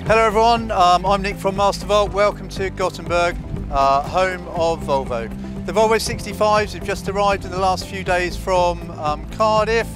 Hello everyone, I'm Nick from Mastervolt. Welcome to Gothenburg, home of Volvo. The Volvo 65s have just arrived in the last few days from Cardiff,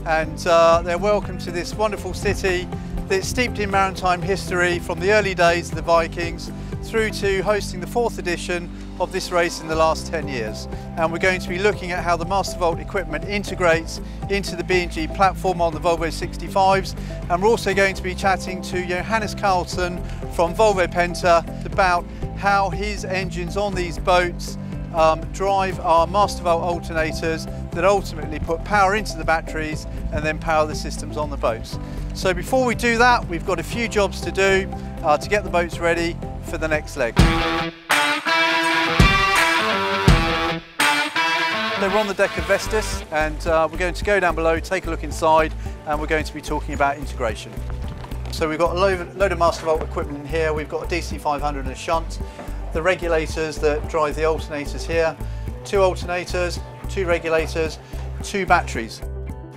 and they're welcome to this wonderful city that's steeped in maritime history from the early days of the Vikings through to hosting the 4th edition of this race in the last 10 years. And we're going to be looking at how the Mastervolt equipment integrates into the B&G platform on the Volvo 65s. And we're also going to be chatting to Johannes Carlson from Volvo Penta about how his engines on these boats drive our Mastervolt alternators that ultimately put power into the batteries and then power the systems on the boats. So before we do that, we've got a few jobs to do to get the boats ready for the next leg. So we're on the deck of Vestas, and we're going to go down below, take a look inside, and we're going to be talking about integration. So we've got a load of Mastervolt equipment in here. We've got a DC500 and a shunt, the regulators that drive the alternators here, 2 alternators, 2 regulators, 2 batteries.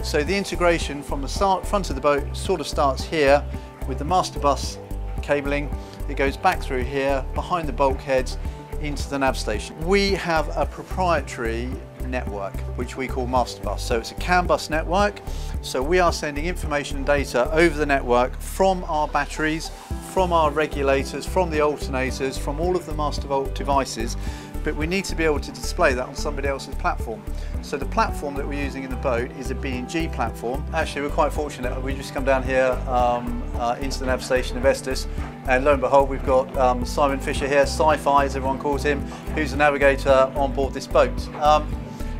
So the integration from the front of the boat sort of starts here with the master bus cabling. It goes back through here, behind the bulkheads, into the nav station. We have a proprietary network which we call Masterbus. So it's a CAN bus network. So we are sending information and data over the network from our batteries, from our regulators, from the alternators, from all of the Mastervolt devices, but we need to be able to display that on somebody else's platform. So the platform that we're using in the boat is a B&G platform. Actually, we're quite fortunate. We just come down here into the nav station in Vestas, and lo and behold, we've got Simon Fischer here, Sci-Fi as everyone calls him, who's a navigator on board this boat.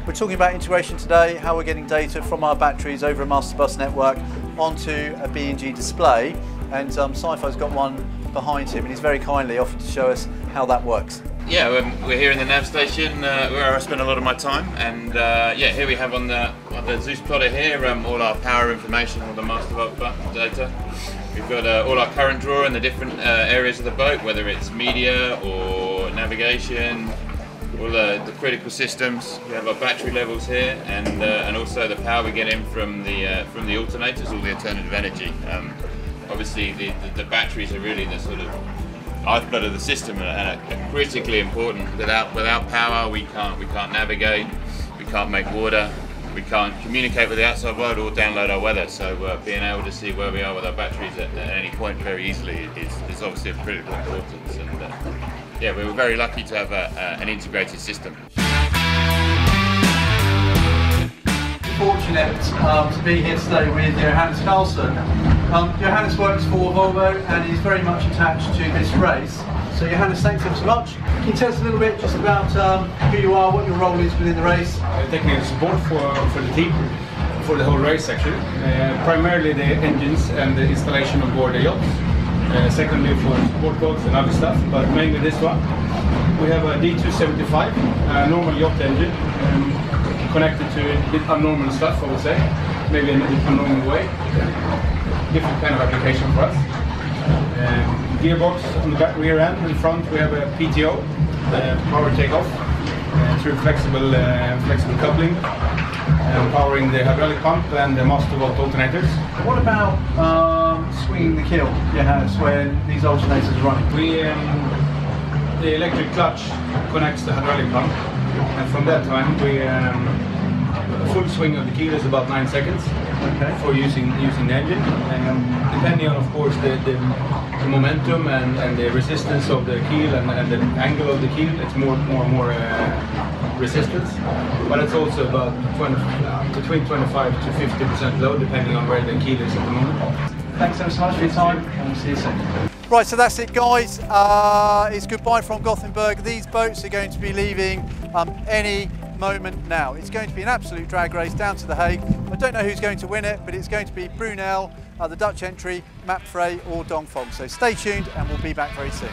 We're talking about integration today, how we're getting data from our batteries over a Masterbus network onto a B&G display, and Sci-Fi's got one behind him, and he's very kindly offered to show us how that works. Yeah, we're here in the nav station where I spend a lot of my time, and yeah, here we have on the Zeus plotter here all our power information, all the Mastervolt data. We've got all our current draw in the different areas of the boat, whether it's media or navigation, all the critical systems. We have our battery levels here, and also the power we get in from the alternators, all the alternative energy. Obviously, the batteries are really the sort of lifeblood of the system and are critically important. Without power, we can't navigate, we can't make water, we can't communicate with the outside world or download our weather. So being able to see where we are with our batteries at any point very easily is obviously of critical importance. And yeah, we were very lucky to have an integrated system. Fortunate to be here today with Johannes Carlson. Johannes works for Volvo and is very much attached to this race. So Johannes, thanks ever so much. Can you tell us a little bit just about who you are, what your role is within the race? Technical support for the team, for the whole race actually. Primarily the engines and the installation on board the yachts. Secondly for support boats and other stuff, but mainly this one. We have a D275, a normal yacht engine, connected to a bit abnormal stuff, I would say, maybe in a bit abnormal way. Different kind of application for us. Gearbox on the back rear end. In front we have a PTO, power takeoff, through flexible coupling, powering the hydraulic pump and the Mastervolt alternators. What about swinging the keel, Johannes, when these alternators are running? The electric clutch connects the hydraulic pump, and from that time a full swing of the keel is about 9 seconds for using the engine. Depending on, of course, the momentum and the resistance of the keel and the angle of the keel, it's more resistance. But it's also about between 25 to 50% load, depending on where the keel is at the moment. Thanks ever so much for your time, and we'll see you soon. Right, so that's it guys, it's goodbye from Gothenburg. These boats are going to be leaving any moment now. It's going to be an absolute drag race down to The Hague. I don't know who's going to win it, but it's going to be Brunel, the Dutch entry, Mapfre or Dongfeng. So stay tuned and we'll be back very soon.